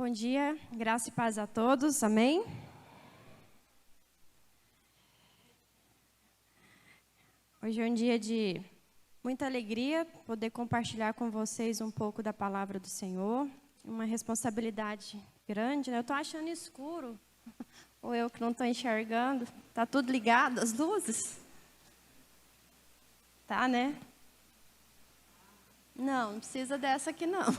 Bom dia, graça e paz a todos, amém? Hoje é um dia de muita alegria poder compartilhar com vocês um pouco da palavra do Senhor, uma responsabilidade grande, né? Eu estou achando escuro, ou eu que não estou enxergando, está tudo ligado, as luzes? Tá, né? Não precisa dessa aqui não.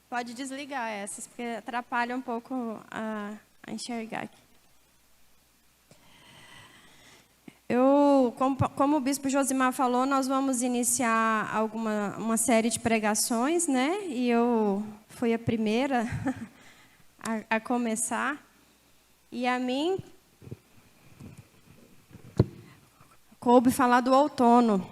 Pode desligar essas, porque atrapalha um pouco a enxergar aqui. Como o bispo Josimar falou, nós vamos iniciar uma série de pregações, né? E eu fui a primeira a começar. E a mim coube falar do outono.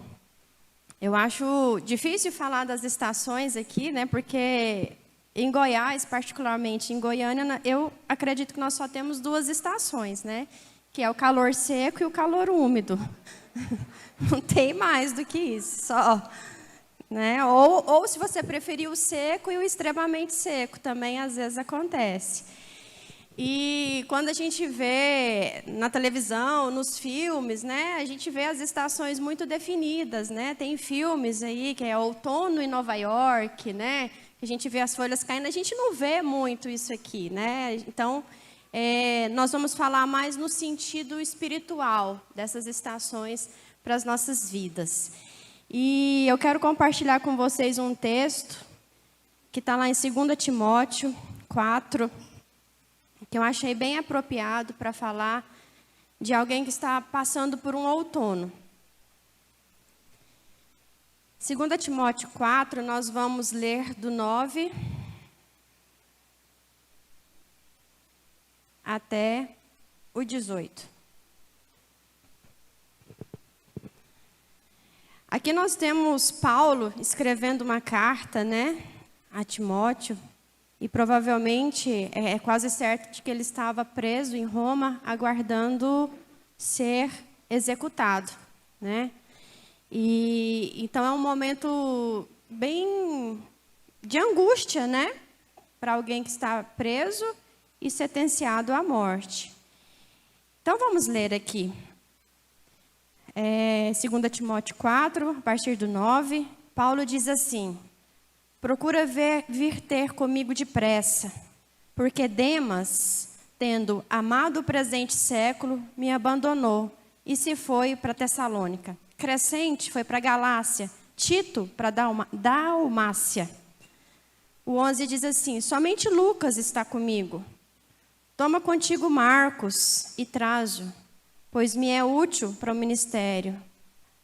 Eu acho difícil falar das estações aqui, né? Porque em Goiás, particularmente em Goiânia, eu acredito que nós só temos duas estações, né? Que é o calor seco e o calor úmido. Não tem mais do que isso, só. Né? Ou se você preferir o seco e o extremamente seco, também às vezes acontece. E quando a gente vê na televisão, nos filmes, né, a gente vê as estações muito definidas, né? Tem filmes aí que é outono em Nova York, né? A gente vê as folhas caindo, a gente não vê muito isso aqui, né? Então, nós vamos falar mais no sentido espiritual dessas estações para as nossas vidas. E eu quero compartilhar com vocês um texto que está lá em 2 Timóteo 4, que eu achei bem apropriado para falar de alguém que está passando por um outono. 2 Timóteo 4, nós vamos ler do 9 até o 18. Aqui nós temos Paulo escrevendo uma carta, né, a Timóteo. E provavelmente é quase certo de que ele estava preso em Roma, aguardando ser executado, né? E então é um momento bem de angústia, né? Para alguém que está preso e sentenciado à morte. Então vamos ler aqui. 2 Timóteo 4, a partir do 9, Paulo diz assim: procura vir ter comigo depressa, porque Demas, tendo amado o presente século, me abandonou e se foi para Tessalônica. Crescente foi para Galácia, Tito para Dalmácia. O 11 diz assim: somente Lucas está comigo. Toma contigo Marcos e traze-o, pois me é útil para o ministério.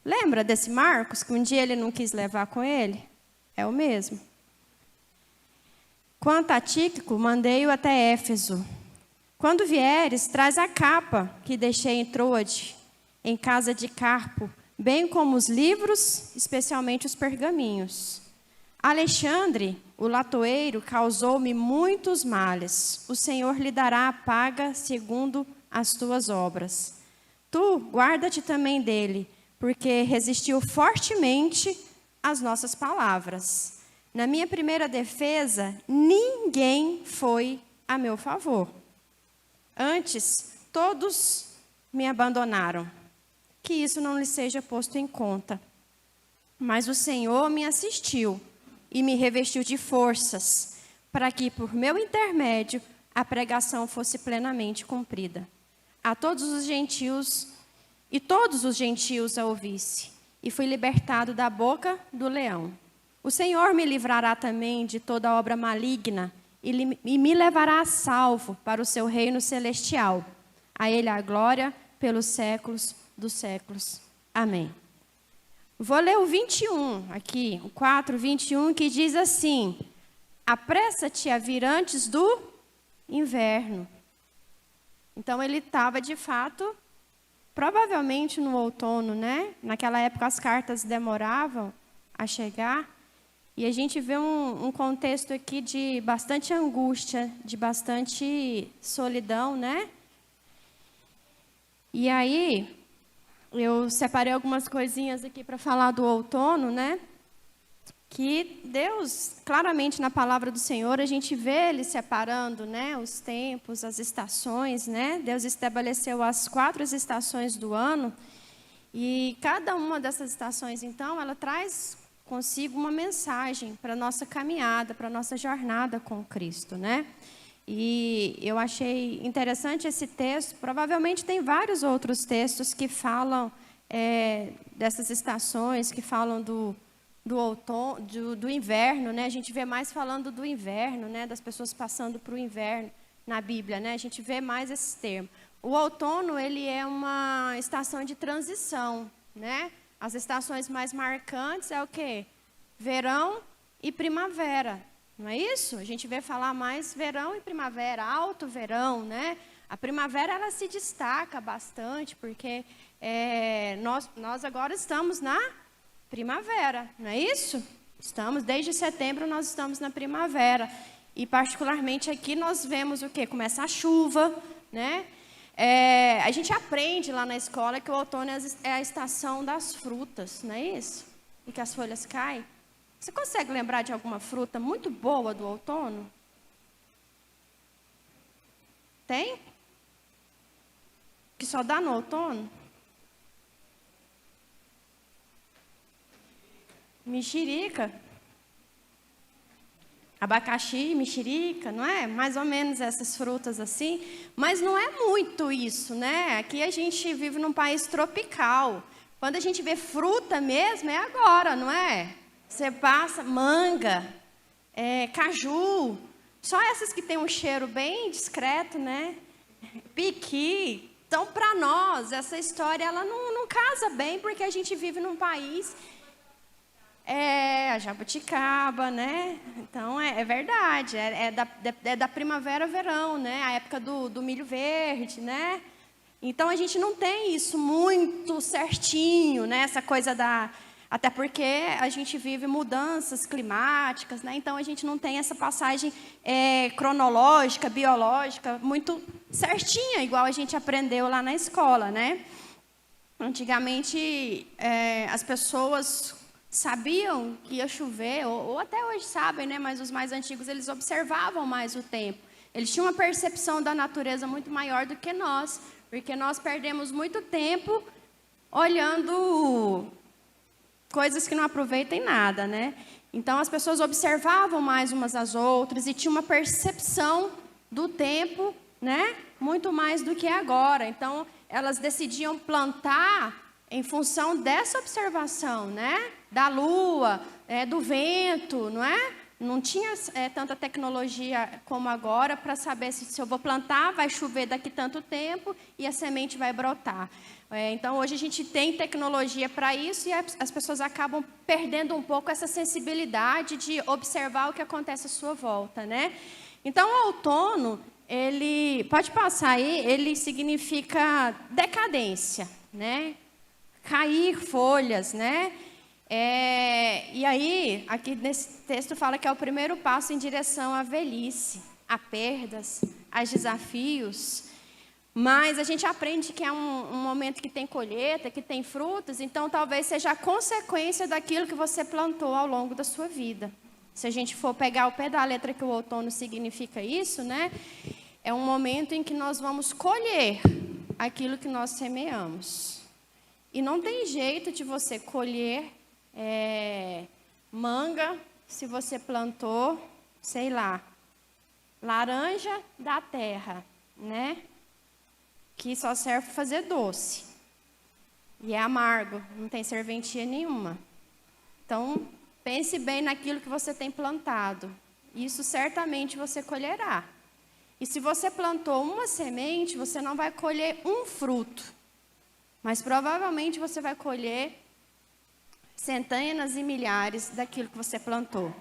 Lembra desse Marcos que um dia ele não quis levar com ele? É o mesmo. Quanto a Tíquico, mandei-o até Éfeso. Quando vieres, traz a capa que deixei em Troade, em casa de Carpo, bem como os livros, especialmente os pergaminhos. Alexandre, o latoeiro, causou-me muitos males. O Senhor lhe dará a paga segundo as tuas obras. Tu, guarda-te também dele, porque resistiu fortemente às nossas palavras. Na minha primeira defesa, ninguém foi a meu favor. Antes, todos me abandonaram. Que isso não lhe seja posto em conta. Mas o Senhor me assistiu e me revestiu de forças, para que, por meu intermédio, a pregação fosse plenamente cumprida. A todos os gentios, e todos os gentios a ouvisse, e fui libertado da boca do leão. O Senhor me livrará também de toda obra maligna e me levará a salvo para o seu reino celestial. A ele a glória pelos séculos dos séculos. Amém. Vou ler o 21 aqui, o 4, 21, que diz assim: apressa-te a vir antes do inverno. Então ele estava de fato, provavelmente no outono, né? Naquela época as cartas demoravam a chegar. E a gente vê um contexto aqui de bastante angústia, de bastante solidão, né? E aí, eu separei algumas coisinhas aqui para falar do outono, né? Que Deus, claramente na palavra do Senhor, a gente vê Ele separando, né, os tempos, as estações, né? Deus estabeleceu as 4 estações do ano, e cada uma dessas estações, então, ela traz consigo uma mensagem para a nossa caminhada, para a nossa jornada com Cristo, né? E eu achei interessante esse texto. Provavelmente tem vários outros textos que falam dessas estações, que falam do outono, do inverno, né? A gente vê mais falando do inverno, né? Das pessoas passando para o inverno na Bíblia, né? A gente vê mais esse termo. O outono, ele é uma estação de transição, né? As estações mais marcantes é o quê? Verão e primavera, não é isso? A gente vê falar mais verão e primavera, alto verão, né? A primavera, ela se destaca bastante, porque nós agora estamos na primavera, não é isso? Desde setembro nós estamos na primavera. E particularmente aqui nós vemos o quê? Começa a chuva, né? A gente aprende lá na escola que o outono é a estação das frutas, não é isso? E que as folhas caem. Você consegue lembrar de alguma fruta muito boa do outono? Tem? Que só dá no outono? Mexerica, abacaxi, mexerica, não é? Mais ou menos essas frutas assim, mas não é muito isso, né? Aqui a gente vive num país tropical. Quando a gente vê fruta mesmo, é agora, não é? Você passa manga, caju, só essas que tem um cheiro bem discreto, né? Piqui. Então, para nós, essa história ela não casa bem, porque a gente vive num país... a jabuticaba, né? Então, é verdade. É da primavera ao verão, né? A época do milho verde, né? Então, a gente não tem isso muito certinho, né? Essa coisa até porque a gente vive mudanças climáticas, né? Então, a gente não tem essa passagem cronológica, biológica, muito certinha, igual a gente aprendeu lá na escola, né? Antigamente, as pessoas... sabiam que ia chover, ou até hoje sabem, né? Mas os mais antigos, eles observavam mais o tempo. Eles tinham uma percepção da natureza muito maior do que nós, porque nós perdemos muito tempo olhando coisas que não aproveitam em nada, né? Então, as pessoas observavam mais umas às outras e tinham uma percepção do tempo, né? Muito mais do que agora. Então, elas decidiam plantar em função dessa observação, né? Da lua, do vento, não é? Não tinha tanta tecnologia como agora para saber se eu vou plantar, vai chover daqui tanto tempo e a semente vai brotar. Então, hoje a gente tem tecnologia para isso e as pessoas acabam perdendo um pouco essa sensibilidade de observar o que acontece à sua volta, né? Então, o outono, ele, pode passar aí, ele significa decadência, né? Cair folhas, né? E aí, aqui nesse texto fala que é o primeiro passo em direção à velhice, a perdas, a desafios. Mas a gente aprende que é um momento que tem colheita, que tem frutos, então talvez seja a consequência daquilo que você plantou ao longo da sua vida. Se a gente for pegar o pé da letra que o outono significa isso, né? É um momento em que nós vamos colher aquilo que nós semeamos. E não tem jeito de você colher manga se você plantou, sei lá, laranja da terra, né? Que só serve para fazer doce. E é amargo, não tem serventia nenhuma. Então, pense bem naquilo que você tem plantado. Isso certamente você colherá. E se você plantou uma semente, você não vai colher um fruto. Mas provavelmente você vai colher centenas e milhares daquilo que você plantou.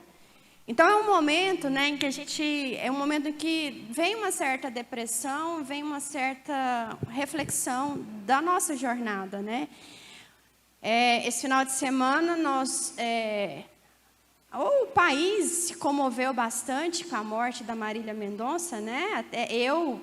Então é um momento, né, em que é um momento em que vem uma certa depressão, vem uma certa reflexão da nossa jornada, né? Esse final de semana o país se comoveu bastante com a morte da Marília Mendonça, né? Até eu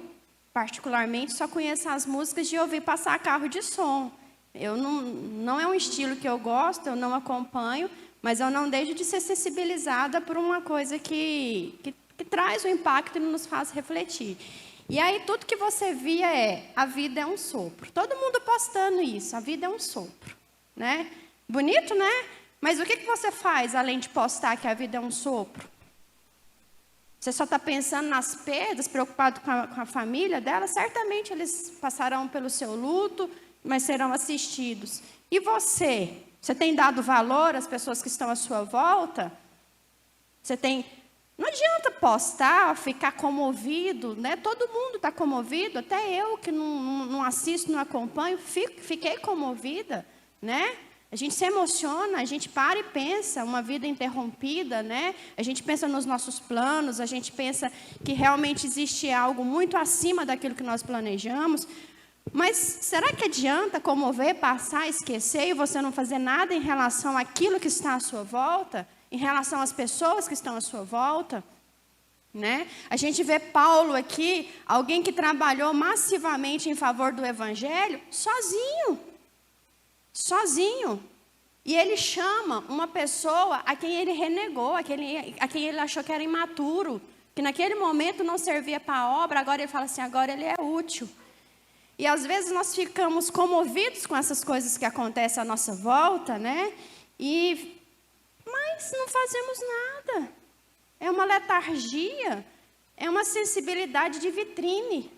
particularmente só conheço as músicas de ouvir passar carro de som. Não é um estilo que eu gosto, eu não acompanho, mas eu não deixo de ser sensibilizada por uma coisa que traz o impacto e nos faz refletir. E aí tudo que você via a vida é um sopro. Todo mundo postando isso, a vida é um sopro, né? Bonito, né? Mas o que você faz além de postar que a vida é um sopro? Você só está pensando nas perdas, preocupado com a família dela? Certamente eles passarão pelo seu luto, mas serão assistidos. E você? Você tem dado valor às pessoas que estão à sua volta? Não adianta postar, ficar comovido, né? Todo mundo está comovido, até eu que não assisto, não acompanho, fiquei comovida, né? A gente se emociona, a gente para e pensa, uma vida interrompida, né? A gente pensa nos nossos planos, a gente pensa que realmente existe algo muito acima daquilo que nós planejamos. Mas será que adianta comover, passar, esquecer e você não fazer nada em relação àquilo que está à sua volta? Em relação às pessoas que estão à sua volta? Né? A gente vê Paulo aqui, alguém que trabalhou massivamente em favor do Evangelho, sozinho. E ele chama uma pessoa a quem ele renegou, a quem ele achou que era imaturo, que naquele momento não servia para a obra, agora ele fala assim, agora ele é útil. E às vezes nós ficamos comovidos com essas coisas que acontecem à nossa volta, né? Mas não fazemos nada. É uma letargia, é uma sensibilidade de vitrine,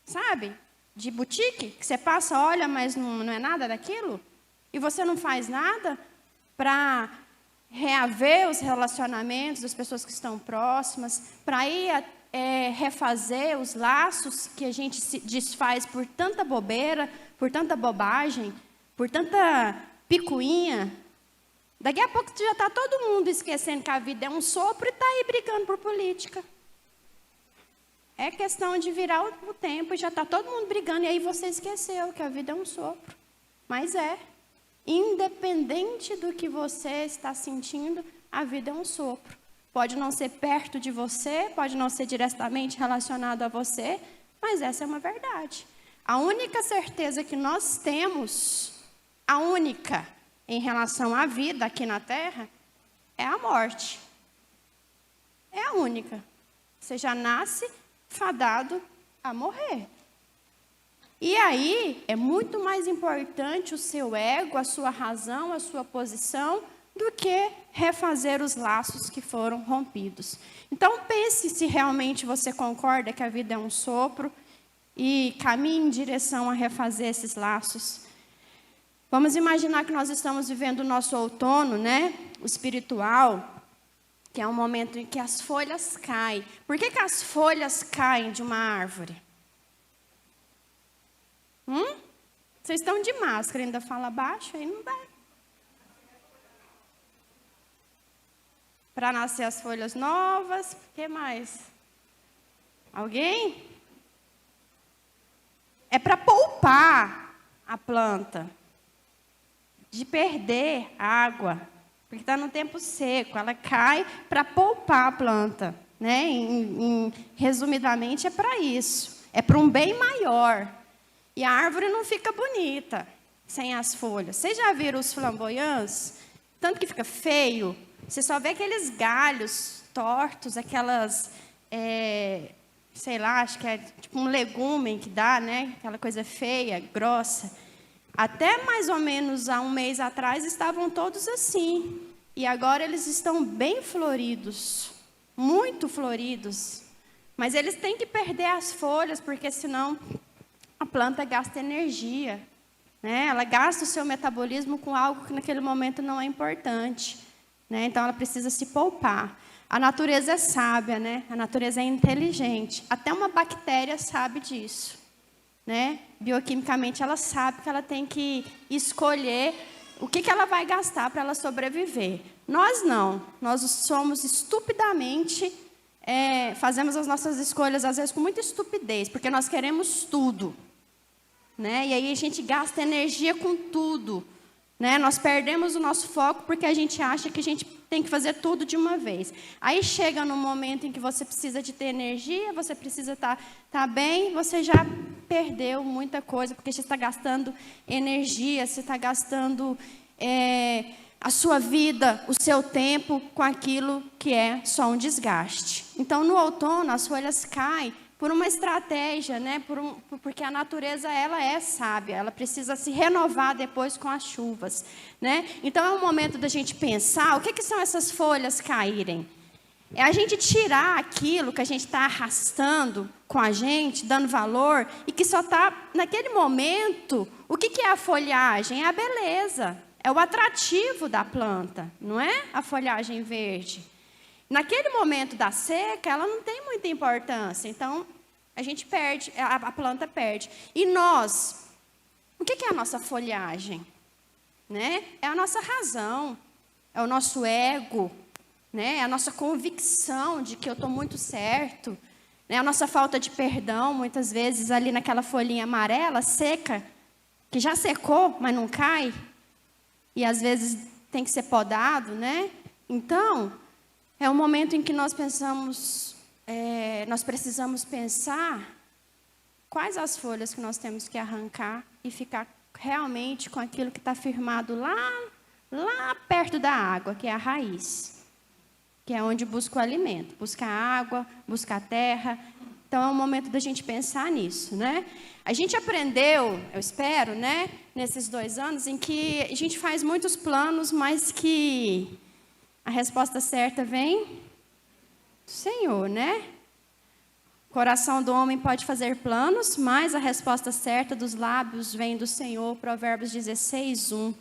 sabe? De boutique, que você passa, olha, mas não é nada daquilo. E você não faz nada para reaver os relacionamentos das pessoas que estão próximas, para ir refazer os laços que a gente se desfaz por tanta bobeira, por tanta bobagem, por tanta picuinha. Daqui a pouco já está todo mundo esquecendo que a vida é um sopro e está aí brigando por política. É questão de virar o tempo e já está todo mundo brigando. E aí você esqueceu que a vida é um sopro. Mas independente do que você está sentindo, a vida é um sopro. Pode não ser perto de você, pode não ser diretamente relacionado a você, mas essa é uma verdade. A única certeza que nós temos, a única em relação à vida aqui na Terra, é a morte. É a única. Você já nasce fadado a morrer. E aí, é muito mais importante o seu ego, a sua razão, a sua posição, do que refazer os laços que foram rompidos. Então, pense se realmente você concorda que a vida é um sopro e caminhe em direção a refazer esses laços. Vamos imaginar que nós estamos vivendo o nosso outono, né? O espiritual, que é um momento em que as folhas caem. Por que as folhas caem de uma árvore? Vocês estão de máscara, ainda fala baixo, aí não dá. Para nascer as folhas novas, o que mais? Alguém? É para poupar a planta de perder água, porque está no tempo seco, ela cai para poupar a planta, né? Resumidamente, é para isso, é para um bem maior. E a árvore não fica bonita sem as folhas. Vocês já viram os flamboyantes? Tanto que fica feio. Você só vê aqueles galhos tortos, aquelas, sei lá, acho que é tipo um legume que dá, né? Aquela coisa feia, grossa. Até mais ou menos há um mês atrás estavam todos assim. E agora eles estão bem floridos, muito floridos. Mas eles têm que perder as folhas, porque senão a planta gasta energia, né? Ela gasta o seu metabolismo com algo que naquele momento não é importante, né? Então ela precisa se poupar. A natureza é sábia, né? A natureza é inteligente. Até uma bactéria sabe disso, né? Bioquimicamente ela sabe que ela tem que escolher o que ela vai gastar para ela sobreviver. Nós não. Nós somos estupidamente, fazemos as nossas escolhas às vezes com muita estupidez, porque nós queremos tudo, né? E aí a gente gasta energia com tudo, né? Nós perdemos o nosso foco porque a gente acha que a gente tem que fazer tudo de uma vez. Aí chega no momento em que você precisa de ter energia, você precisa estar bem, você já perdeu muita coisa, porque você está gastando energia, você está gastando a sua vida, o seu tempo com aquilo que é só um desgaste. Então, no outono, as folhas caem por uma estratégia, né? Porque a natureza, ela é sábia, ela precisa se renovar depois com as chuvas, né? Então, é um momento da gente pensar, o que são essas folhas caírem? É a gente tirar aquilo que a gente está arrastando com a gente, dando valor, e que só está, naquele momento, o que é a folhagem? É a beleza, é o atrativo da planta, não é a folhagem verde. Naquele momento da seca, ela não tem muita importância, então a gente perde, a planta perde. E nós, o que é a nossa folhagem? Né? É a nossa razão, é o nosso ego, né? É a nossa convicção de que eu estou muito certo, né? A nossa falta de perdão, muitas vezes ali naquela folhinha amarela, seca, que já secou, mas não cai, e às vezes tem que ser podado, né? Então, é um momento em que nós pensamos, nós precisamos pensar quais as folhas que nós temos que arrancar e ficar realmente com aquilo que está firmado lá perto da água, que é a raiz, que é onde busca o alimento, busca a água, busca a terra. Então, é um momento da gente pensar nisso, né? A gente aprendeu, eu espero, né, nesses 2 anos, em que a gente faz muitos planos, mas que a resposta certa vem do Senhor, né? O coração do homem pode fazer planos, mas a resposta certa dos lábios vem do Senhor. Provérbios 16:1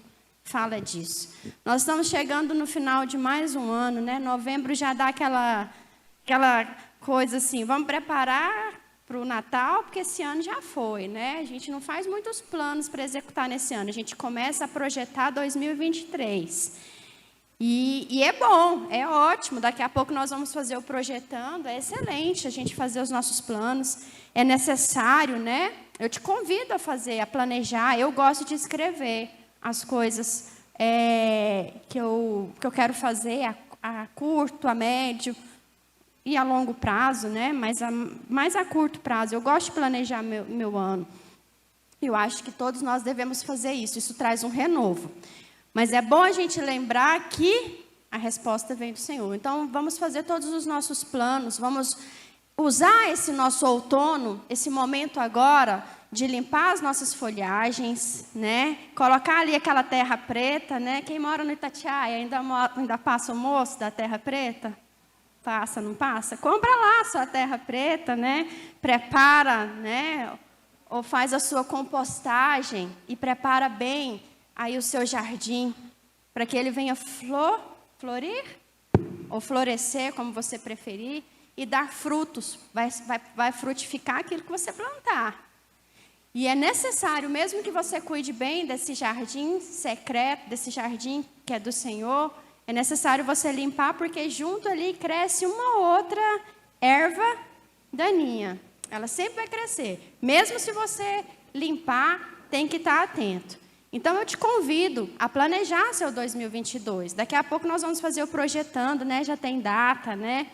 fala disso. Nós estamos chegando no final de mais um ano, né? Novembro já dá aquela coisa assim, vamos preparar para o Natal, porque esse ano já foi, né? A gente não faz muitos planos para executar nesse ano. A gente começa a projetar 2023. E é bom, é ótimo. Daqui a pouco nós vamos fazer o projetando. É excelente a gente fazer os nossos planos. É necessário, né? Eu te convido a fazer, a planejar. Eu gosto de escrever as coisas que eu quero fazer a curto, a médio e a longo prazo, né? Mais a curto prazo. Eu gosto de planejar meu ano. Eu acho que todos nós devemos fazer isso. Isso traz um renovo. Mas é bom a gente lembrar que a resposta vem do Senhor. Então, vamos fazer todos os nossos planos, vamos usar esse nosso outono, esse momento agora, de limpar as nossas folhagens, né? Colocar ali aquela terra preta, né? Quem mora no Itatiaia ainda passa o moço da terra preta? Passa, não passa? Compra lá a sua terra preta, né? Prepara, né? Ou faz a sua compostagem e prepara bem aí o seu jardim, para que ele venha florir, ou florescer, como você preferir, e dar frutos, vai frutificar aquilo que você plantar. E é necessário, mesmo que você cuide bem desse jardim secreto, desse jardim que é do Senhor, é necessário você limpar, porque junto ali cresce uma outra erva daninha. Ela sempre vai crescer. Mesmo se você limpar, tem que estar atento. Então, eu te convido a planejar seu 2022. Daqui a pouco nós vamos fazer o projetando, né? Já tem data, né?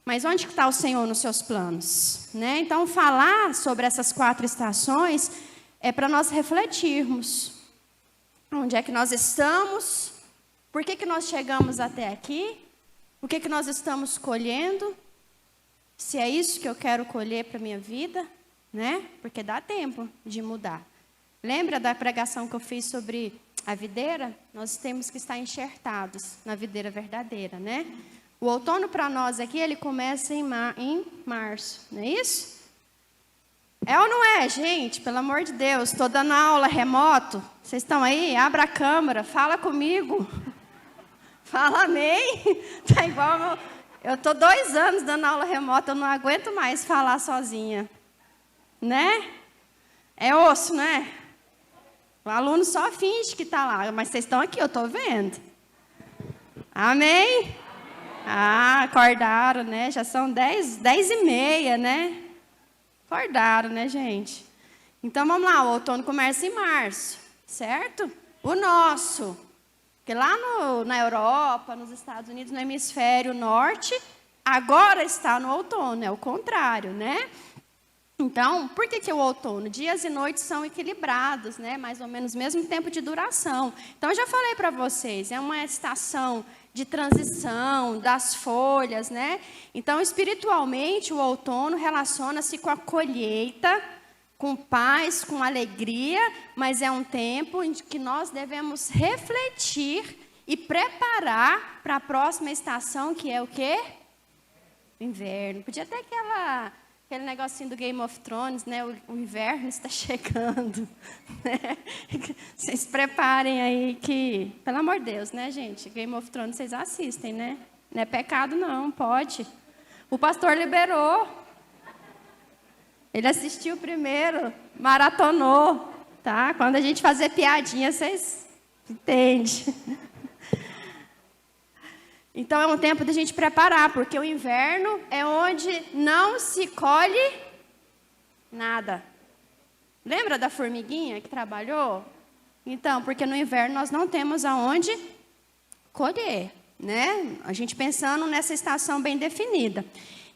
Mas onde está o Senhor nos seus planos? Né? Então, falar sobre essas 4 estações é para nós refletirmos. Onde é que nós estamos? Por que nós chegamos até aqui? O que nós estamos colhendo? Se é isso que eu quero colher para a minha vida, né? Porque dá tempo de mudar. Lembra da pregação que eu fiz sobre a videira? Nós temos que estar enxertados na videira verdadeira, né? O outono para nós aqui, ele começa em março, não é isso? É ou não é, gente? Pelo amor de Deus, estou dando aula remoto. Vocês estão aí? Abra a câmera, fala comigo. Fala amém. Tá igual eu estou 2 anos dando aula remota, eu não aguento mais falar sozinha. Né? É osso, né? O aluno só finge que está lá, mas vocês estão aqui, eu estou vendo. Amém? Ah, acordaram, né? Já são 10h30, né? Acordaram, né, gente? Então, vamos lá, o outono começa em março, certo? O nosso, que lá na Europa, nos Estados Unidos, no hemisfério norte, agora está no outono, é o contrário, né? Então, por que o outono? Dias e noites são equilibrados, né? Mais ou menos o mesmo tempo de duração. Então, eu já falei para vocês, é uma estação de transição das folhas, né? Então, espiritualmente, o outono relaciona-se com a colheita, com paz, com alegria, mas é um tempo em que nós devemos refletir e preparar para a próxima estação, que é o quê? Inverno. Podia ter aquele negocinho do Game of Thrones, né? O inverno está chegando. Né? Vocês preparem aí que... Pelo amor de Deus, né, gente? Game of Thrones vocês assistem, né? Não é pecado, não. Pode. O pastor liberou. Ele assistiu primeiro, maratonou, tá? Quando a gente fazer piadinha, vocês entendem. Então, é um tempo da gente preparar, porque o inverno é onde não se colhe nada. Lembra da formiguinha que trabalhou? Então, porque no inverno nós não temos aonde colher, né? A gente pensando nessa estação bem definida.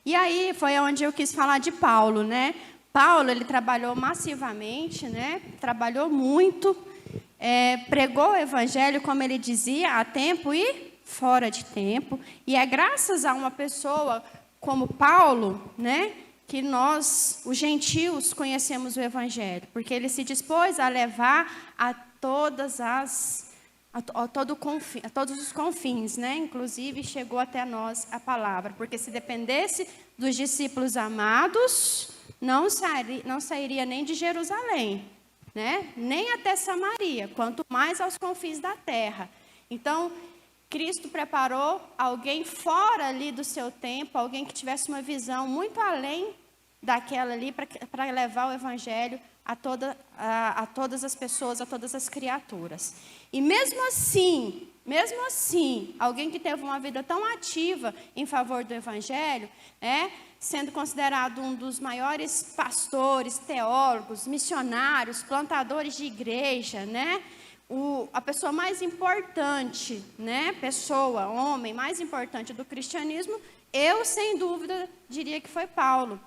E aí foi onde eu quis falar de Paulo, né? Paulo, ele trabalhou massivamente, né? Trabalhou muito, pregou o evangelho, como ele dizia, a tempo e fora de tempo. E é graças a uma pessoa como Paulo, né, que nós, os gentios, conhecemos o evangelho, porque ele se dispôs a levar a todos os confins, né? Inclusive chegou até nós a palavra, porque se dependesse dos discípulos amados, não sairia nem de Jerusalém, né? Nem até Samaria, quanto mais aos confins da terra. Então, Cristo preparou alguém fora ali do seu tempo, alguém que tivesse uma visão muito além daquela ali, para levar o evangelho a todas as pessoas, a todas as criaturas. E mesmo assim, alguém que teve uma vida tão ativa em favor do evangelho, sendo considerado um dos maiores pastores, teólogos, missionários, plantadores de igreja, né? A pessoa mais importante, né? Homem mais importante do cristianismo, eu, sem dúvida, diria que foi Paulo.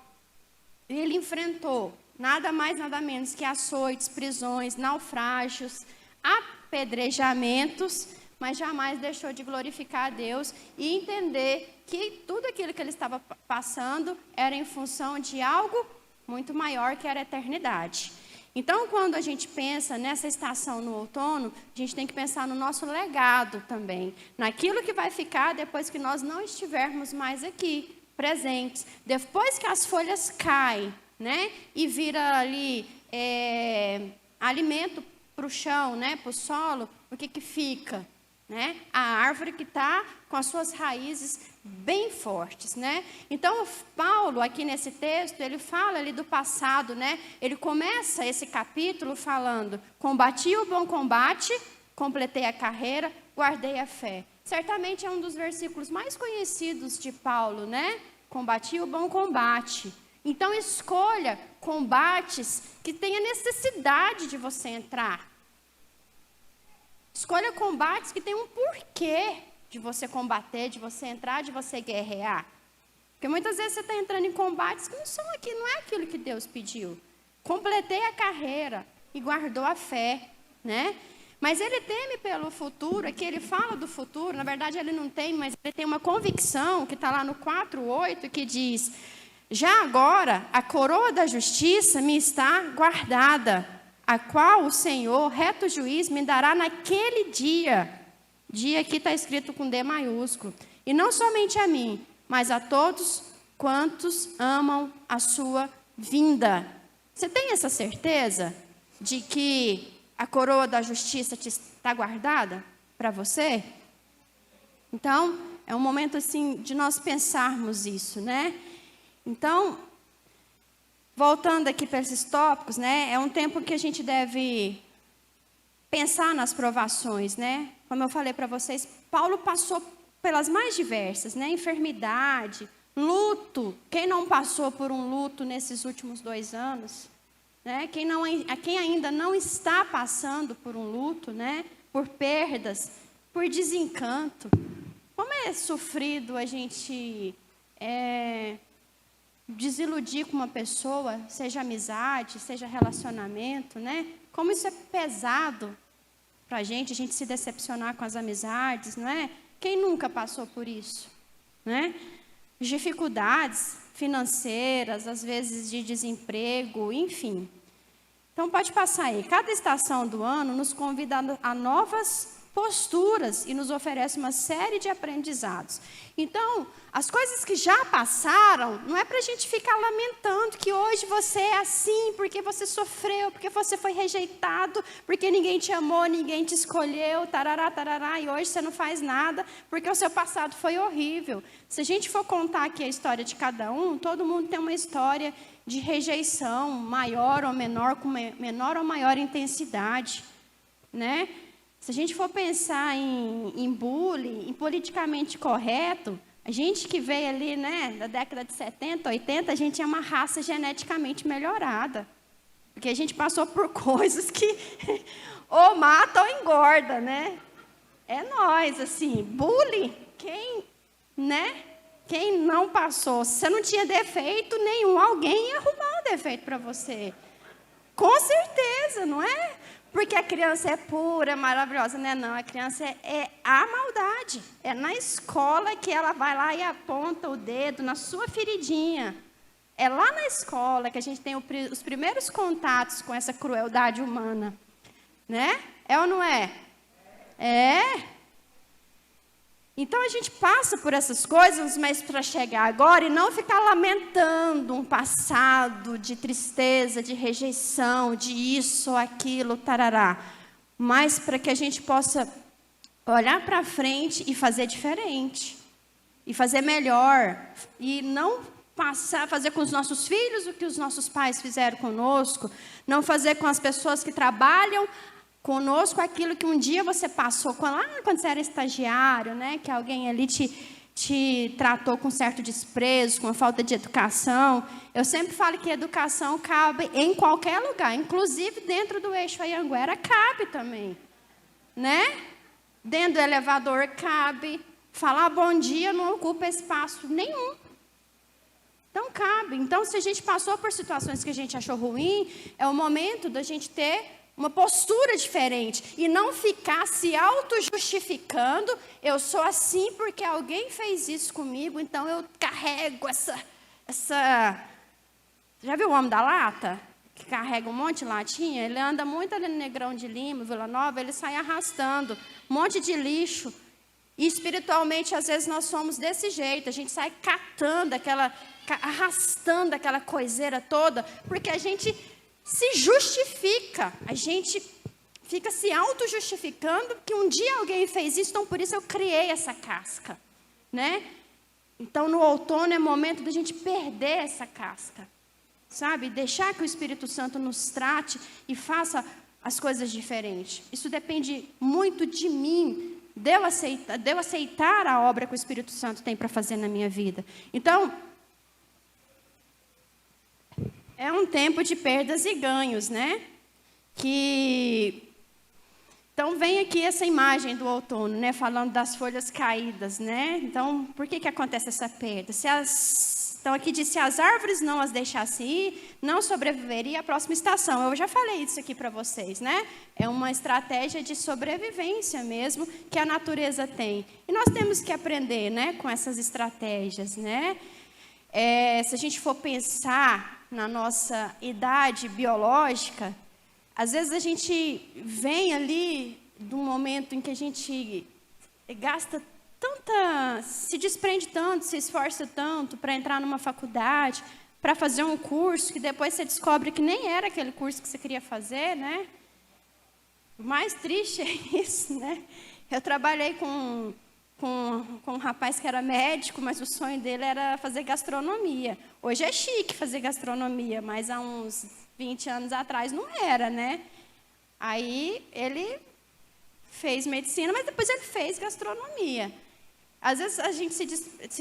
Ele enfrentou nada mais, nada menos que açoites, prisões, naufrágios, apedrejamentos, mas jamais deixou de glorificar a Deus e entender que tudo aquilo que ele estava passando era em função de algo muito maior, que era a eternidade. Então, quando a gente pensa nessa estação no outono, a gente tem que pensar no nosso legado também, naquilo que vai ficar depois que nós não estivermos mais aqui, presentes. Depois que as folhas caem, né, e vira ali alimento para o chão, né, para o solo, o que fica? Né? A árvore que está com as suas raízes bem fortes, né? Então, Paulo, aqui nesse texto, ele fala ali do passado, né? Ele começa esse capítulo falando: combati o bom combate, completei a carreira, guardei a fé. Certamente é um dos versículos mais conhecidos de Paulo, né? Combati o bom combate. Então, escolha combates que tenha necessidade de você entrar. Escolha combates que tem um porquê de você combater, de você entrar, de você guerrear. Porque muitas vezes você está entrando em combates que não é aquilo que Deus pediu. Completei a carreira e guardou a fé, né? Mas ele teme pelo futuro, aqui ele fala do futuro, na verdade ele não tem, mas ele tem uma convicção, que está lá no 4:8, que diz: já agora a coroa da justiça me está guardada, a qual o Senhor, reto juiz, me dará naquele dia. Dia aqui está escrito com D maiúsculo. E não somente a mim, mas a todos quantos amam a sua vinda. Você tem essa certeza de que a coroa da justiça está guardada para você? Então, é um momento assim de nós pensarmos isso, né? Então, voltando aqui para esses tópicos, né? É um tempo que a gente deve pensar nas provações, né? Como eu falei para vocês, Paulo passou pelas mais diversas, né? Enfermidade, luto. Quem não passou por um luto nesses últimos 2 anos? Né? Quem ainda não está passando por um luto, né? Por perdas, por desencanto. Como é sofrido a gente desiludir com uma pessoa, seja amizade, seja relacionamento, né? Como isso é pesado para a gente se decepcionar com as amizades, não é? Quem nunca passou por isso, né? Dificuldades financeiras, às vezes de desemprego, enfim. Então, pode passar aí. Cada estação do ano nos convida a novas posturas e nos oferece uma série de aprendizados. Então, as coisas que já passaram, não é para a gente ficar lamentando que hoje você é assim, porque você sofreu, porque você foi rejeitado, porque ninguém te amou, ninguém te escolheu, tarará, tarará, e hoje você não faz nada, porque o seu passado foi horrível. Se a gente for contar aqui a história de cada um, todo mundo tem uma história de rejeição, maior ou menor, com menor ou maior intensidade, né? Se a gente for pensar em bullying, em politicamente correto, a gente que veio ali, né, da década de 70, 80, a gente é uma raça geneticamente melhorada. Porque a gente passou por coisas que ou mata ou engorda, né? É nós, assim, bullying, quem não passou? Se você não tinha defeito nenhum, alguém ia arrumar um defeito para você. Com certeza, não é? Porque a criança é pura, maravilhosa, né? Não, a criança é a maldade. É na escola que ela vai lá e aponta o dedo na sua feridinha. É lá na escola que a gente tem os primeiros contatos com essa crueldade humana. Né? É ou não é? É. Então, a gente passa por essas coisas, mas para chegar agora e não ficar lamentando um passado de tristeza, de rejeição, de isso ou aquilo, tarará. Mas para que a gente possa olhar para frente e fazer diferente. E fazer melhor. E não fazer com os nossos filhos o que os nossos pais fizeram conosco. Não fazer com as pessoas que trabalham conosco aquilo que um dia você passou quando você era estagiário, né? Que alguém ali te tratou com certo desprezo, com uma falta de educação. Eu sempre falo que educação cabe em qualquer lugar, inclusive dentro do eixo Anhanguera cabe também, né? Dentro do elevador cabe. Falar bom dia não ocupa espaço nenhum. Então cabe. Então, se a gente passou por situações que a gente achou ruim, é o momento da gente ter uma postura diferente e não ficar se auto-justificando. Eu sou assim porque alguém fez isso comigo, então eu carrego essa... Já viu o homem da lata? Que carrega um monte de latinha? Ele anda muito ali no Negrão de Lima, Vila Nova, ele sai arrastando um monte de lixo. E espiritualmente, às vezes, nós somos desse jeito. A gente sai catando arrastando aquela coiseira toda, porque a gente se justifica, a gente fica se auto-justificando que um dia alguém fez isso, então por isso eu criei essa casca, né? Então no outono é momento da gente perder essa casca, sabe? Deixar que o Espírito Santo nos trate e faça as coisas diferentes. Isso depende muito de mim, de eu aceitar a obra que o Espírito Santo tem para fazer na minha vida. Então, é um tempo de perdas e ganhos, né? Então, vem aqui essa imagem do outono, né? Falando das folhas caídas, né? Então, por que acontece essa perda? Então, aqui diz, se as árvores não as deixassem ir, não sobreviveria à próxima estação. Eu já falei isso aqui para vocês, né? É uma estratégia de sobrevivência mesmo que a natureza tem. E nós temos que aprender, né? Com essas estratégias, né? Se a gente for pensar na nossa idade biológica, às vezes a gente vem ali de um momento em que a gente gasta se desprende tanto, se esforça tanto para entrar numa faculdade, para fazer um curso, que depois você descobre que nem era aquele curso que você queria fazer, né? O mais triste é isso, né? Eu trabalhei com um rapaz que era médico, mas o sonho dele era fazer gastronomia. Hoje é chique fazer gastronomia, mas há uns 20 anos atrás não era, né? Aí ele fez medicina, mas depois ele fez gastronomia. Às vezes a gente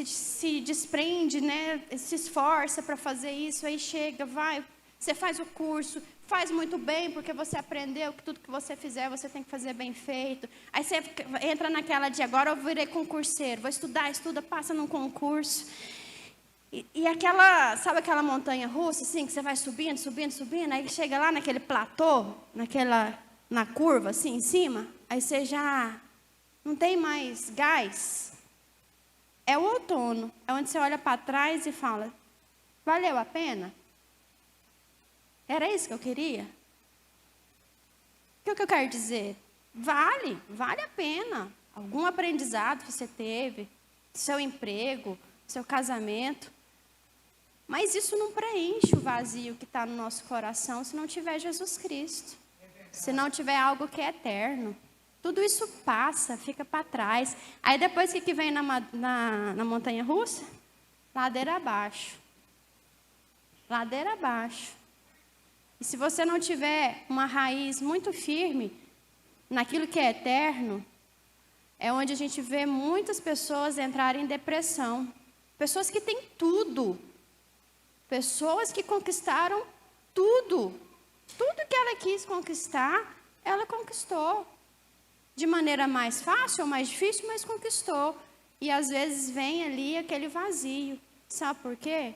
se desprende, né? Se esforça para fazer isso, aí chega, vai, você faz o curso, faz muito bem, porque você aprendeu que tudo que você fizer, você tem que fazer bem feito. Aí você entra naquela de agora eu virei concurseiro, vou estudar, estuda, passa num concurso. E aquela, sabe aquela montanha russa, assim, que você vai subindo, subindo, subindo, aí chega lá naquele platô, na curva, assim, em cima, aí você já não tem mais gás. É o outono, é onde você olha para trás e fala, valeu a pena? Era isso que eu queria? O que eu quero dizer? Vale a pena. Algum aprendizado que você teve, seu emprego, seu casamento. Mas isso não preenche o vazio que está no nosso coração se não tiver Jesus Cristo. Se não tiver algo que é eterno. Tudo isso passa, fica para trás. Aí depois o que vem na montanha russa? Ladeira abaixo. Ladeira abaixo. E se você não tiver uma raiz muito firme naquilo que é eterno, é onde a gente vê muitas pessoas entrarem em depressão. Pessoas que têm tudo. Pessoas que conquistaram tudo. Tudo que ela quis conquistar, ela conquistou. De maneira mais fácil ou mais difícil, mas conquistou. E às vezes vem ali aquele vazio. Sabe por quê?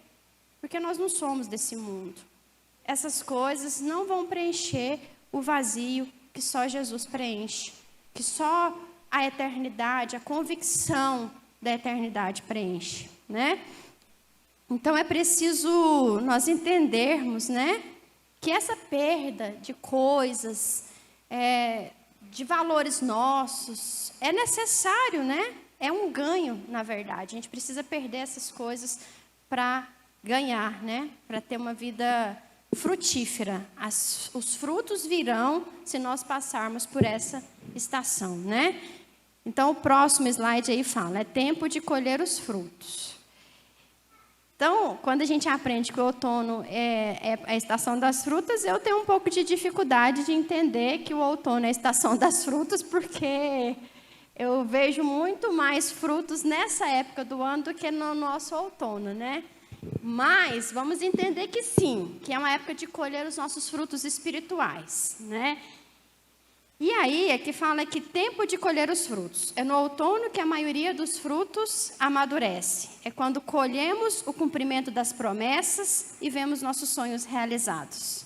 Porque nós não somos desse mundo. Essas coisas não vão preencher o vazio que só Jesus preenche. Que só a eternidade, a convicção da eternidade preenche, né? Então é preciso nós entendermos, né, que essa perda de coisas, de valores nossos, é necessário, né? É um ganho, na verdade. A gente precisa perder essas coisas para ganhar, né? Para ter uma vida frutífera. Os frutos virão se nós passarmos por essa estação, né? Então, o próximo slide aí fala, é tempo de colher os frutos. Então, quando a gente aprende que o outono é a estação das frutas, eu tenho um pouco de dificuldade de entender que o outono é a estação das frutas, porque eu vejo muito mais frutos nessa época do ano do que no nosso outono, né? Mas vamos entender que sim, que é uma época de colher os nossos frutos espirituais, né? E aí é que fala que tempo de colher os frutos. É no outono que a maioria dos frutos amadurece. É quando colhemos o cumprimento das promessas e vemos nossos sonhos realizados.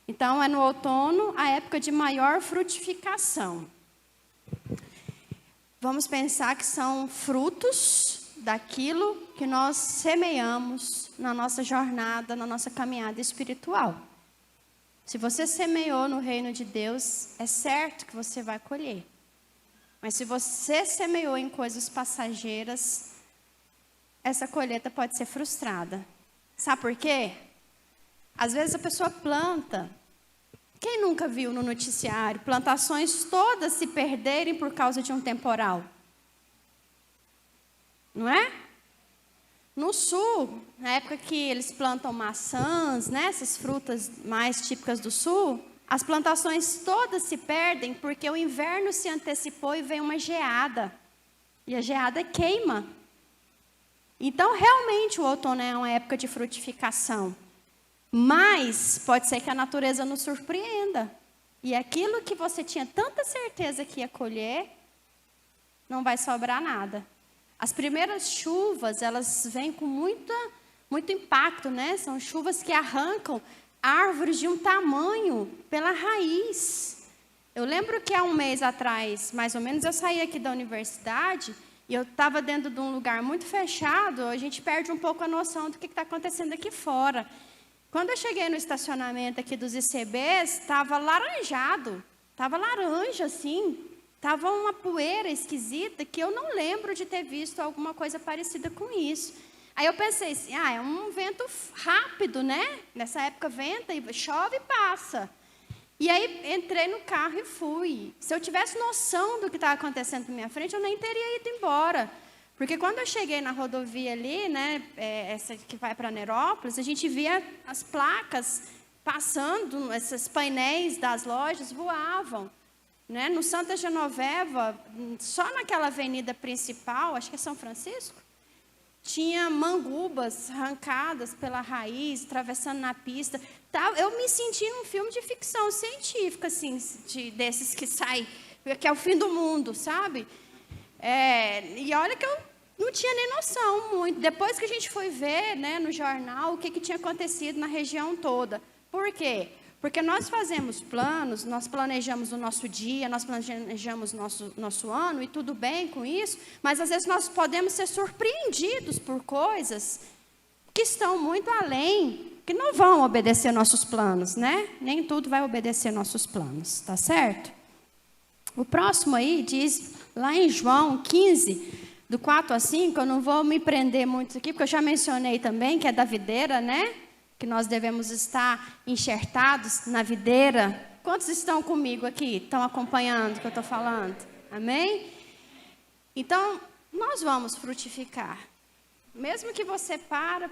Então, é no outono a época de maior frutificação. Vamos pensar que são frutos daquilo que nós semeamos na nossa jornada, na nossa caminhada espiritual. Se você semeou no reino de Deus, é certo que você vai colher. Mas se você semeou em coisas passageiras, essa colheita pode ser frustrada. Sabe por quê? Às vezes a pessoa planta. Quem nunca viu no noticiário plantações todas se perderem por causa de um temporal? Não é? No sul, na época que eles plantam maçãs, né, essas frutas mais típicas do sul, as plantações todas se perdem porque o inverno se antecipou e vem uma geada. E a geada queima. Então, realmente, o outono é uma época de frutificação. Mas pode ser que a natureza nos surpreenda. E aquilo que você tinha tanta certeza que ia colher, não vai sobrar nada. As primeiras chuvas, elas vêm com muito impacto, né? São chuvas que arrancam árvores de um tamanho pela raiz. Eu lembro que há um mês atrás, mais ou menos, eu saí aqui da universidade e eu estava dentro de um lugar muito fechado, a gente perde um pouco a noção do que está acontecendo aqui fora. Quando eu cheguei no estacionamento aqui dos ICBs, estava laranjado, estava laranja, assim. Estava uma poeira esquisita que eu não lembro de ter visto alguma coisa parecida com isso. Aí eu pensei assim, é um vento rápido, né? Nessa época venta, e chove e passa. E aí entrei no carro e fui. Se eu tivesse noção do que estava acontecendo na minha frente, eu nem teria ido embora. Porque quando eu cheguei na rodovia ali, né, essa que vai para Nerópolis, a gente via as placas passando, esses painéis das lojas voavam. Né? No Santa Genoveva, só naquela avenida principal, acho que é São Francisco, tinha mangubas arrancadas pela raiz, atravessando na pista. Eu me senti num filme de ficção científica, assim, desses que sai, que é o fim do mundo, sabe? E olha que eu não tinha nem noção muito. Depois que a gente foi ver, né, no jornal o que tinha acontecido na região toda. Por quê? Porque nós fazemos planos, nós planejamos o nosso dia, nós planejamos o nosso ano, e tudo bem com isso, mas às vezes nós podemos ser surpreendidos por coisas que estão muito além, que não vão obedecer nossos planos, né? Nem tudo vai obedecer nossos planos, tá certo? O próximo aí diz, lá em João 15, do 4 a 5, eu não vou me prender muito aqui, porque eu já mencionei também, que é da videira, né? Que nós devemos estar enxertados na videira. Quantos estão comigo aqui? Estão acompanhando o que eu estou falando? Amém? Então, nós vamos frutificar. Mesmo que você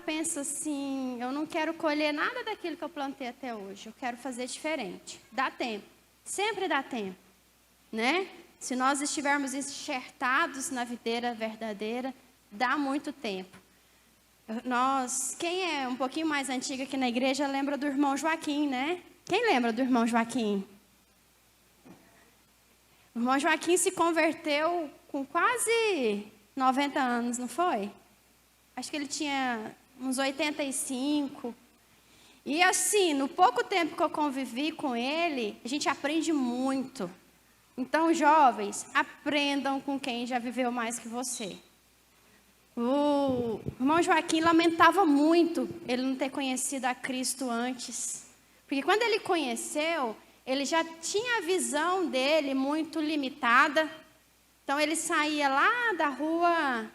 pensa assim, eu não quero colher nada daquilo que eu plantei até hoje, eu quero fazer diferente. Dá tempo, sempre dá tempo, né? Se nós estivermos enxertados na videira verdadeira, dá muito tempo. Quem é um pouquinho mais antigo aqui na igreja, lembra do irmão Joaquim, né? Quem lembra do irmão Joaquim? O irmão Joaquim se converteu com quase 90 anos, não foi? Acho que ele tinha uns 85. E assim, no pouco tempo que eu convivi com ele, a gente aprende muito. Então, jovens, aprendam com quem já viveu mais que você. O irmão Joaquim lamentava muito ele não ter conhecido a Cristo antes. Porque quando ele conheceu, ele já tinha a visão dele muito limitada. Então, ele saía lá da rua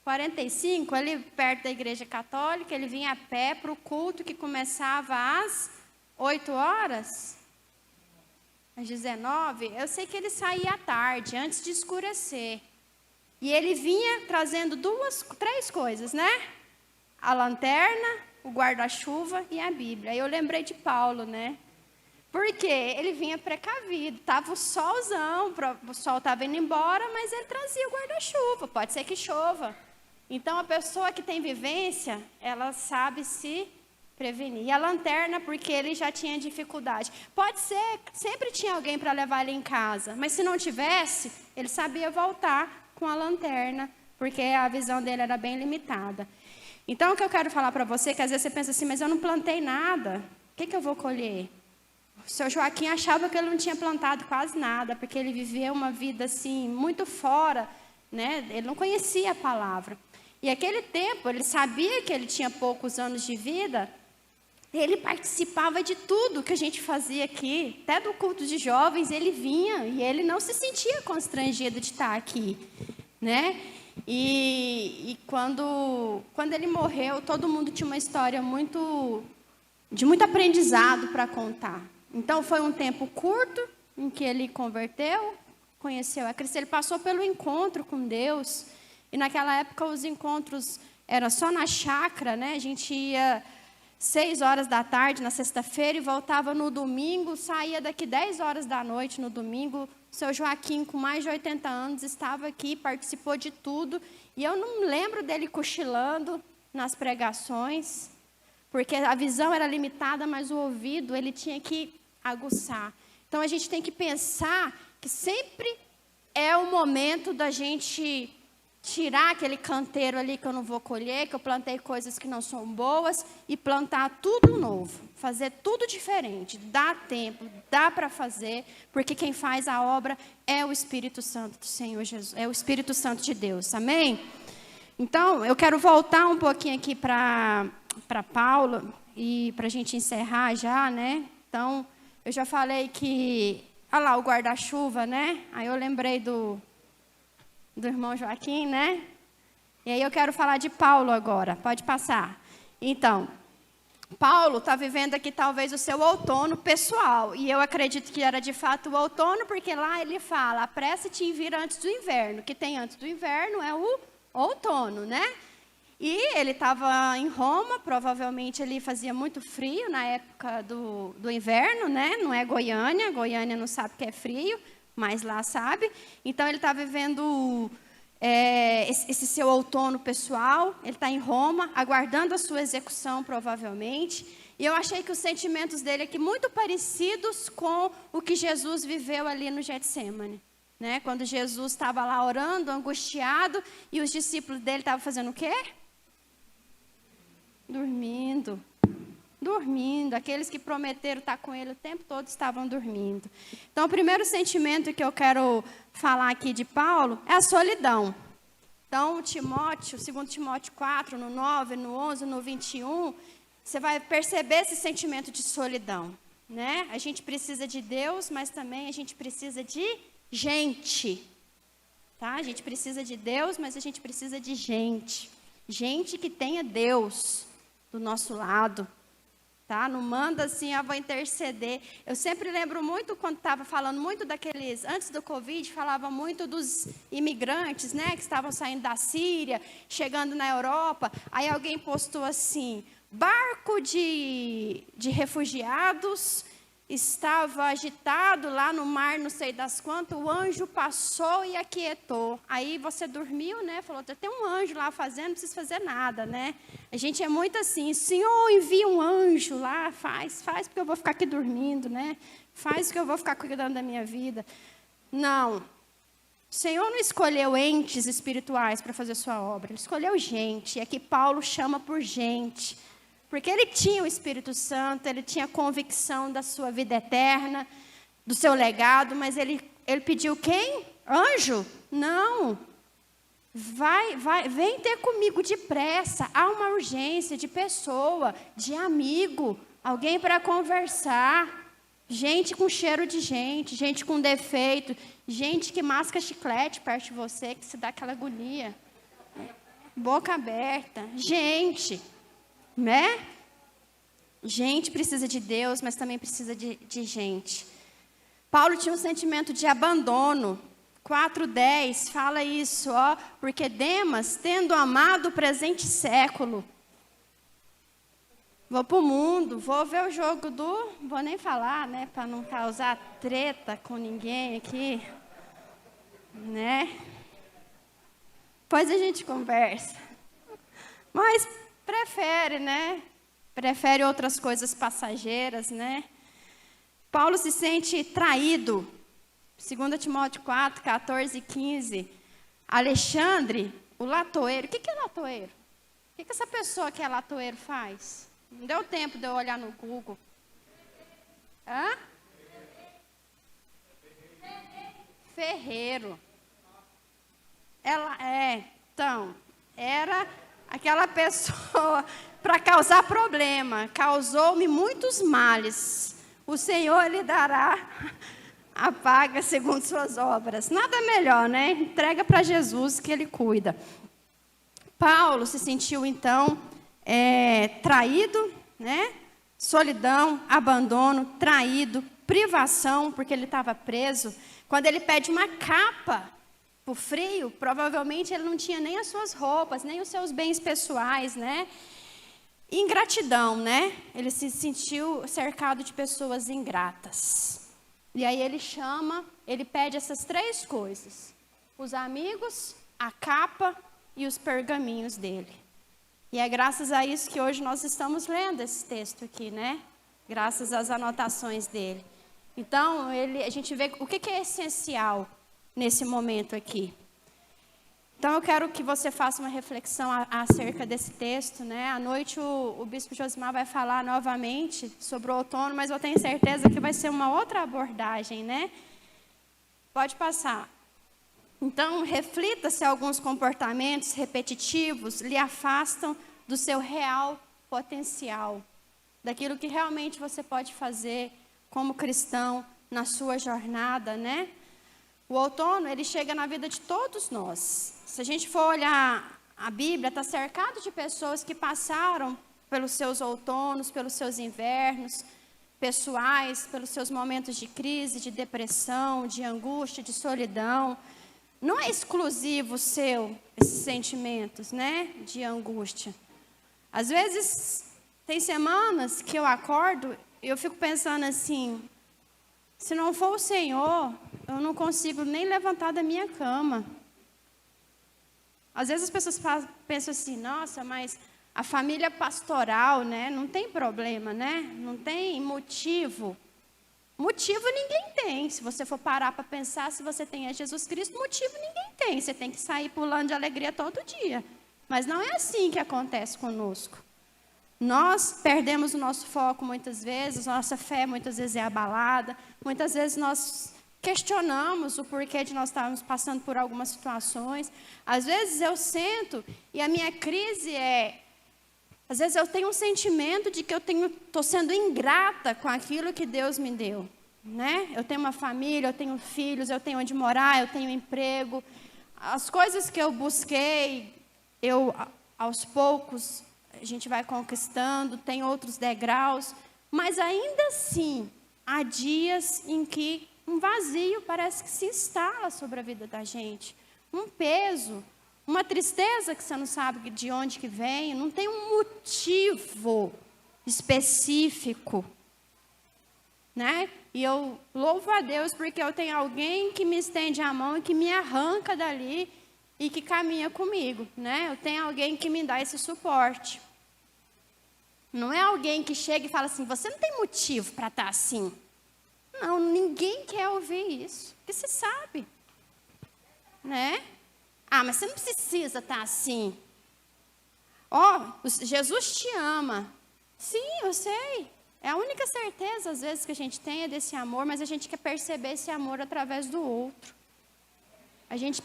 45, ali perto da igreja católica, ele vinha a pé para o culto que começava às 8 horas, às 19. Eu sei que ele saía à tarde, antes de escurecer. E ele vinha trazendo 3 coisas, né? A lanterna, o guarda-chuva e a Bíblia. Aí eu lembrei de Paulo, né? Porque ele vinha precavido, estava o solzão, o sol estava indo embora, mas ele trazia o guarda-chuva, pode ser que chova. Então, a pessoa que tem vivência, ela sabe se prevenir. E a lanterna, porque ele já tinha dificuldade. Pode ser, sempre tinha alguém para levar ele em casa, mas se não tivesse, ele sabia voltar com a lanterna, porque a visão dele era bem limitada. Então, o que eu quero falar para você, que às vezes você pensa assim, mas eu não plantei nada, o que eu vou colher? O seu Joaquim achava que ele não tinha plantado quase nada, porque ele vivia uma vida assim, muito fora, né? Ele não conhecia a palavra. E aquele tempo, ele sabia que ele tinha poucos anos de vida, ele participava de tudo que a gente fazia aqui, até do culto de jovens, ele vinha, e ele não se sentia constrangido de estar aqui, né? E quando ele morreu, todo mundo tinha uma história de muito aprendizado para contar. Então, foi um tempo curto em que ele converteu, conheceu a Cristo, ele passou pelo encontro com Deus. E naquela época os encontros eram só na chácara, né? A gente ia 6 horas da tarde na sexta-feira e voltava no domingo, saía daqui 10 horas da noite no domingo. O seu Joaquim, com mais de 80 anos, estava aqui, participou de tudo. E eu não lembro dele cochilando nas pregações, porque a visão era limitada, mas o ouvido ele tinha que aguçar. Então, a gente tem que pensar que sempre é o momento da gente tirar aquele canteiro ali que eu não vou colher, que eu plantei coisas que não são boas, e plantar tudo novo, fazer tudo diferente. Dá tempo, dá para fazer, porque quem faz a obra é o Espírito Santo do Senhor Jesus, é o Espírito Santo de Deus, amém? Então, eu quero voltar um pouquinho aqui para Paulo, e para a gente encerrar já, né? Então, eu já falei que, olha lá, o guarda-chuva, né? Aí eu lembrei do irmão Joaquim, né? E aí eu quero falar de Paulo agora. Pode passar. Então, Paulo está vivendo aqui talvez o seu outono pessoal. E eu acredito que era de fato o outono, porque lá ele fala, apresse-te em vir antes do inverno. O que tem antes do inverno é o outono, né? E ele estava em Roma, provavelmente ele fazia muito frio na época do inverno, né? Não é Goiânia, Goiânia não sabe que é frio, mas lá sabe. Então, ele está vivendo esse seu outono pessoal. Ele está em Roma, aguardando a sua execução, provavelmente. E eu achei que os sentimentos dele aqui muito parecidos com o que Jesus viveu ali no Getsemane. né? Quando Jesus estava lá orando, angustiado, e os discípulos dele estavam fazendo o quê? Dormindo. Dormindo. Aqueles que prometeram estar com ele o tempo todo estavam dormindo. Então, o primeiro sentimento que eu quero falar aqui de Paulo é a solidão. Então, Timóteo, 2 Timóteo 4, no 9, no 11, no 21, você vai perceber esse sentimento de solidão, né? A gente precisa de Deus, mas também a gente precisa de gente, tá? A gente precisa de Deus, mas a gente precisa de gente. Gente que tenha Deus do nosso lado, tá? Não manda assim, vou interceder. Eu sempre lembro muito quando estava falando muito daqueles, antes do Covid, falava muito dos imigrantes, né? Que estavam saindo da Síria, chegando na Europa. Aí alguém postou assim, barco de refugiados estava agitado lá no mar, não sei das quantas, o anjo passou e aquietou. Aí você dormiu, né? Falou, tem um anjo lá fazendo, não precisa fazer nada, né? A gente é muito assim, Senhor, envia um anjo lá, faz porque eu vou ficar aqui dormindo, né? Faz que eu vou ficar cuidando da minha vida. Não. O Senhor não escolheu entes espirituais para fazer sua obra, Ele escolheu gente. E aqui Paulo chama por gente. Porque ele tinha o Espírito Santo, ele tinha convicção da sua vida eterna, do seu legado, mas ele pediu quem? Anjo? Não. Vem ter comigo depressa. Há uma urgência de pessoa, de amigo, alguém para conversar. Gente com cheiro de gente com defeito, gente que masca chiclete perto de você, que se dá aquela agonia. Boca aberta. Gente. Né? Gente precisa de Deus, mas também precisa de gente. Paulo tinha um sentimento de abandono. 4:10 fala isso, porque Demas, tendo amado o presente século, vou para o mundo, vou ver o jogo vou nem falar, né, para não causar treta com ninguém aqui, né? Depois a gente conversa. Mas prefere, né? Prefere outras coisas passageiras, né? Paulo se sente traído. 2 Timóteo 4, 14 e 15. Alexandre, o latoeiro. O que é latoeiro? O que essa pessoa que é latoeiro faz? Não deu tempo de eu olhar no Google. Hã? Ferreiro. Então, era aquela pessoa para causar problema. Causou-me muitos males. O Senhor lhe dará a paga segundo suas obras. Nada melhor, né? Entrega para Jesus que Ele cuida. Paulo se sentiu, então, traído, né? Solidão, abandono, traído, privação, porque ele estava preso. Quando ele pede uma capa para o frio, provavelmente ele não tinha nem as suas roupas, nem os seus bens pessoais, né? Ingratidão, né? Ele se sentiu cercado de pessoas ingratas. E aí ele pede essas 3 coisas. Os amigos, a capa e os pergaminhos dele. E é graças a isso que hoje nós estamos lendo esse texto aqui, né? Graças às anotações dele. Então, a gente vê o que é essencial nesse momento aqui. Então, eu quero que você faça uma reflexão acerca desse texto, né? À noite, o bispo Josimar vai falar novamente sobre o outono, mas eu tenho certeza que vai ser uma outra abordagem, né? Pode passar. Então, reflita se alguns comportamentos repetitivos lhe afastam do seu real potencial, daquilo que realmente você pode fazer como cristão na sua jornada, né? O outono, ele chega na vida de todos nós. Se a gente for olhar a Bíblia, está cercado de pessoas que passaram pelos seus outonos, pelos seus invernos pessoais, pelos seus momentos de crise, de depressão, de angústia, de solidão. Não é exclusivo seu esses sentimentos, né, de angústia. Às vezes, tem semanas que eu acordo e eu fico pensando assim, se não for o Senhor, eu não consigo nem levantar da minha cama. Às vezes as pessoas pensam assim, nossa, mas a família pastoral, né, não tem problema, né? Não tem motivo Motivo ninguém tem. Se você for parar para pensar, se você tem a Jesus Cristo, motivo ninguém tem. Você tem que sair pulando de alegria todo dia. Mas não é assim que acontece conosco. Nós perdemos o nosso foco muitas vezes, nossa fé muitas vezes é abalada, muitas vezes nós questionamos o porquê de nós estarmos passando por algumas situações. Às vezes eu sento e a minha crise às vezes eu tenho um sentimento de que eu estou sendo ingrata com aquilo que Deus me deu. Né? Eu tenho uma família, eu tenho filhos, eu tenho onde morar, eu tenho emprego. As coisas que eu busquei, aos poucos, a gente vai conquistando, tem outros degraus. Mas ainda assim, há dias em que um vazio parece que se instala sobre a vida da gente. Um peso. Uma tristeza que você não sabe de onde que vem, não tem um motivo específico, né? E eu louvo a Deus porque eu tenho alguém que me estende a mão e que me arranca dali e que caminha comigo, né? Eu tenho alguém que me dá esse suporte. Não é alguém que chega e fala assim, você não tem motivo para estar assim. Não, ninguém quer ouvir isso, porque você sabe, né? Ah, mas você não precisa estar assim. Jesus te ama. Sim, eu sei. É a única certeza, às vezes, que a gente tem é desse amor, mas a gente quer perceber esse amor através do outro. A gente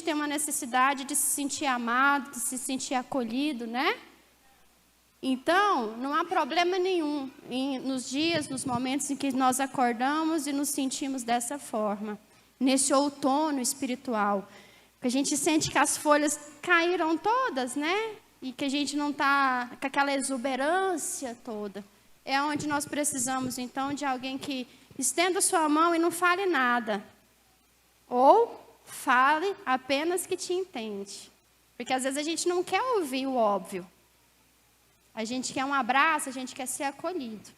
tem uma necessidade de se sentir amado, de se sentir acolhido, né? Então, não há problema nenhum nos dias, nos momentos em que nós acordamos e nos sentimos dessa forma. Nesse outono espiritual. Que a gente sente que as folhas caíram todas, né? E que a gente não está com aquela exuberância toda. É onde nós precisamos, então, de alguém que estenda sua mão e não fale nada. Ou fale apenas que te entende. Porque às vezes a gente não quer ouvir o óbvio. A gente quer um abraço, a gente quer ser acolhido.